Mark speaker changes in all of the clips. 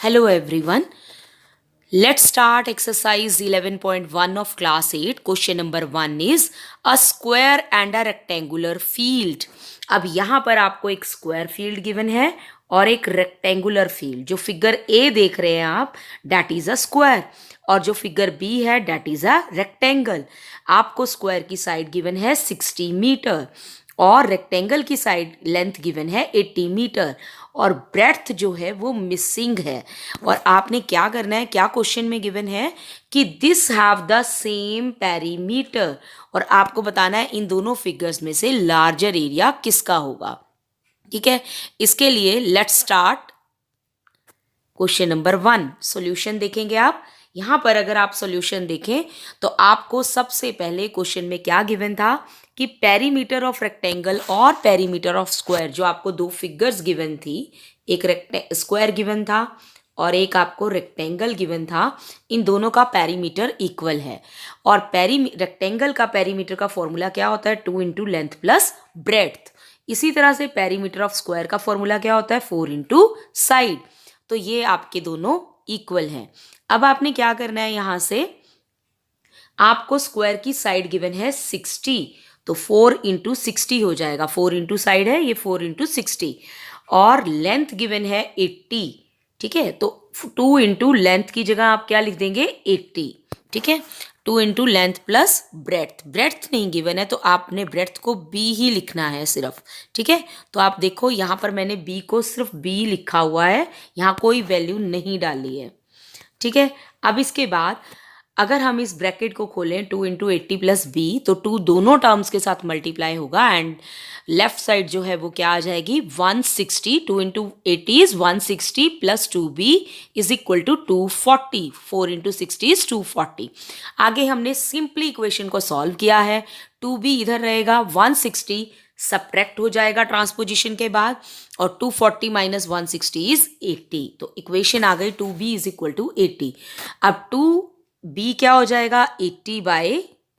Speaker 1: Hello everyone. Let's start exercise 11.1 of class 8. Question number 1 is a square and a rectangular field. अब यहाँ पर आपको एक square field given है और एक रेक्टेंगुलर फील्ड. जो फिगर ए देख रहे हैं आप, दैट इज अ स्क्वायर, और जो फिगर बी है दैट इज अ रेक्टेंगल. आपको स्क्वायर की साइड गिवन है 60 मीटर और रेक्टेंगल की साइड लेंथ गिवन है 80 मीटर और ब्रेड्थ जो है वो मिसिंग है. और आपने क्या करना है, क्या क्वेश्चन में गिवन है कि this have the same perimeter, और आपको बताना है इन दोनों फिगर्स में से लार्जर एरिया किसका होगा. ठीक है, इसके लिए let's start question number 1. Solution देखेंगे आप. यहाँ पर अगर आप सॉल्यूशन देखें तो आपको सबसे पहले क्वेश्चन में क्या गिवन था कि पेरीमीटर ऑफ रेक्टेंगल और पेरीमीटर ऑफ स्क्वायर, जो आपको दो फिगर्स गिवन थी, एक स्क्वायर गिवन था और एक आपको रेक्टेंगल गिवन था, इन दोनों का पेरीमीटर इक्वल है. और रेक्टेंगल का पेरीमीटर का फॉर्मूला क्या होता है, 2 इंटू लेंथ प्लस ब्रेड्थ. इसी तरह से पेरीमीटर ऑफ स्क्वायर का फॉर्मूला क्या होता है, 4 इंटू साइड. तो ये आपके दोनों इक्वल हैं. अब आपने क्या करना है, यहां से आपको स्क्वायर की साइड गिवन है 60, तो 4 इंटू 60 हो जाएगा. 4 इंटू साइड है ये, 4 इंटू 60, और लेंथ गिवन है 80. ठीक है, तो 2 इंटू लेंथ की जगह आप क्या लिख देंगे, 80. ठीक है, 2 into length plus breadth. Breadth नहीं गिवन है तो आपने ब्रेड्थ को बी ही लिखना है सिर्फ. ठीक है, तो आप देखो यहाँ पर मैंने बी को सिर्फ बी लिखा हुआ है, यहाँ कोई वैल्यू नहीं डाली है. ठीक है, अब इसके बाद अगर हम इस ब्रैकेट को खोलें 2 इंटू 80 प्लस बी, तो 2 दोनों टर्म्स के साथ मल्टीप्लाई होगा एंड लेफ्ट साइड जो है वो क्या आ जाएगी, 160. 2 into 80 is 160 plus 2b is equal to 240. 4 into 60 is 240. आगे हमने सिंपली इक्वेशन को सॉल्व किया है. 2b इधर रहेगा, 160 सब्ट्रैक्ट हो जाएगा ट्रांसपोजिशन के बाद, और 240 माइनस 160 इज 80. तो इक्वेशन आ गई 2b इज इक्वल टू 80. अब 2b क्या हो जाएगा, 80 बाई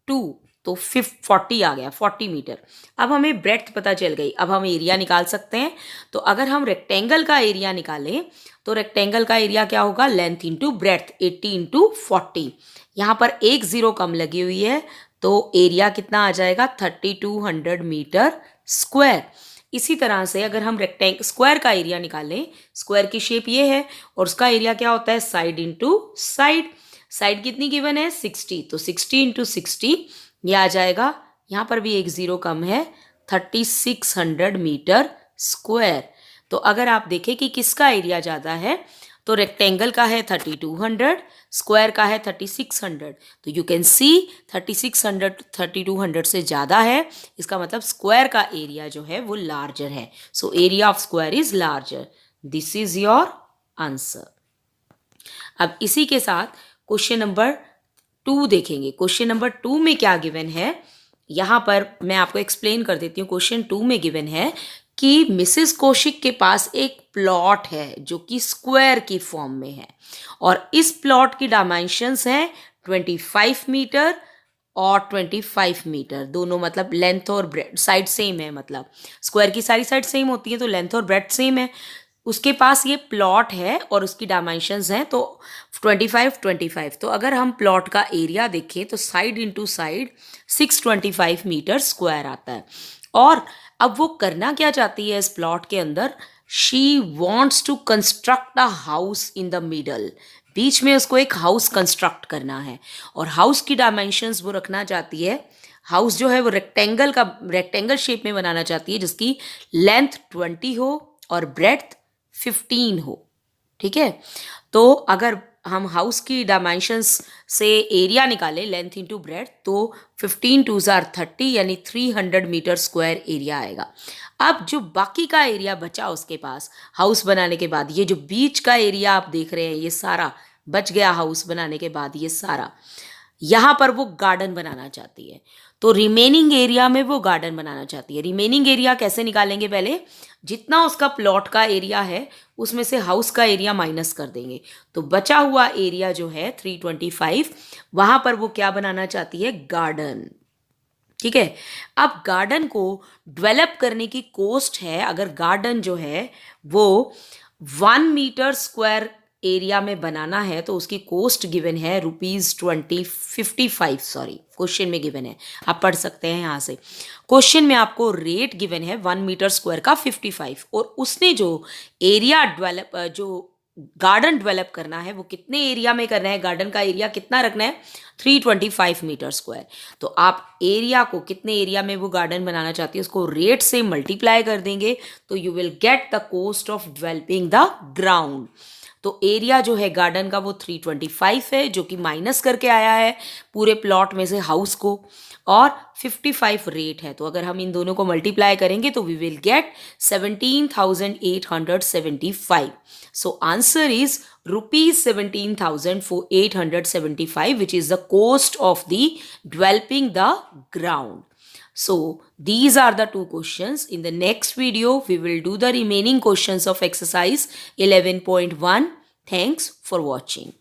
Speaker 1: 2, तो 40 आ गया, 40 मीटर. अब हमें ब्रेड्थ पता चल गई, अब हम एरिया निकाल सकते हैं. तो अगर हम रेक्टेंगल का एरिया निकालें तो रेक्टेंगल का एरिया क्या होगा, लेंथ इंटू ब्रेड्थ, 80 इंटू 40. यहाँ पर एक जीरो कम लगी हुई है तो एरिया कितना आ जाएगा, 3200 मीटर स्क्वायर. इसी तरह से अगर हम स्क्वायर का एरिया निकालें, स्क्वायर की शेप ये है और उसका एरिया क्या होता है, साइड इंटू साइड. साइड कितनी गिवन है, 60, तो 60 इंटू 60 ये आ जाएगा, यहाँ पर भी एक जीरो कम है, 3600 मीटर स्क्वायर. तो अगर आप देखें कि किसका एरिया ज़्यादा है, तो रेक्टेंगल का है 3200, स्क्वायर का है 3600. तो यू कैन सी 3600 3200 से ज़्यादा है, इसका मतलब स्क्वायर का एरिया जो है वो लार्जर है. So area of square is larger. This is your answer. अब इसी के साथ क्वेश्चन नंबर 2 देखेंगे. क्वेश्चन नंबर 2 में क्या गिवन है, यहाँ पर मैं आपको एक्सप्लेन कर देती हूँ. क्वेश्चन 2 में गिवन है कि मिसेस कौशिक के पास एक प्लॉट है जो कि स्क्वायर की फॉर्म में है, और इस प्लॉट की डायमेंशंस हैं 25 मीटर और 25 मीटर, दोनों मतलब लेंथ और ब्रेड साइड सेम है. मतलब स्क्वायर की सारी साइड सेम होती है तो लेंथ और ब्रेड सेम है. उसके पास ये प्लॉट है और उसकी डायमेंशंस हैं तो 25 25. तो अगर हम प्लॉट का एरिया देखें तो side into side 625 metre square आता है. और अब वो करना क्या चाहती है इस प्लॉट के अंदर, she wants to construct a house in the middle. बीच में उसको एक हाउस कंस्ट्रक्ट करना है और हाउस की डायमेंशंस वो रखना चाहती है. हाउस जो है वो रेक्टेंगल शेप में बनाना चाहती है जिसकी लेंथ 20 हो और ब्रेड्थ 15 हो. ठीक है, तो अगर हम हाउस की डायमेंशंस से एरिया निकालें, लेंथ इंटू ब्रेड्थ, तो 15 2 30 यानी 300 मीटर स्क्वायर एरिया आएगा. अब जो बाकी का एरिया बचा उसके पास हाउस बनाने के बाद, ये जो बीच का एरिया आप देख रहे हैं ये सारा बच गया हाउस बनाने के बाद, ये सारा यहाँ पर वो गार्डन बनाना चाहती है. तो रिमेनिंग एरिया में वो गार्डन बनाना चाहती है. रिमेनिंग एरिया कैसे निकालेंगे, पहले जितना उसका प्लॉट का एरिया है उसमें से हाउस का एरिया माइनस कर देंगे, तो बचा हुआ एरिया जो है 325, वहां पर वो क्या बनाना चाहती है, गार्डन. ठीक है, अब गार्डन को डेवलप करने की कॉस्ट है, अगर गार्डन जो है वो 1 मीटर स्क्वायर एरिया में बनाना है तो उसकी कॉस्ट गिवन है ₹55 सॉरी क्वेश्चन में गिवन है, आप पढ़ सकते हैं यहाँ से। क्वेश्चन में आपको रेट गिवन है 1 मीटर स्क्वायर का 55 और उसने जो एरिया डेवलप जो गार्डन डेवलप करना है वो कितने एरिया में करना है, गार्डन का एरिया कितना रखना है 325 मीटर स्क्वायर। तो आप एरिया को कितने एरिया में वो गार्डन बनाना चाहती है उसको रेट से मल्टीप्लाई कर देंगे तो you will get the cost of developing the ground. तो एरिया जो है गार्डन का वो 325 है जो कि माइनस करके आया है पूरे प्लॉट में से हाउस को, और 55 रेट है। तो अगर हम इन दोनों को मल्टीप्लाई करेंगे तो we will get 17,875। So answer is ₹17,875 which is the cost of the developing the ground. So these are the two questions. In the next video we will do the remaining questions of exercise 11.1. Thanks for watching.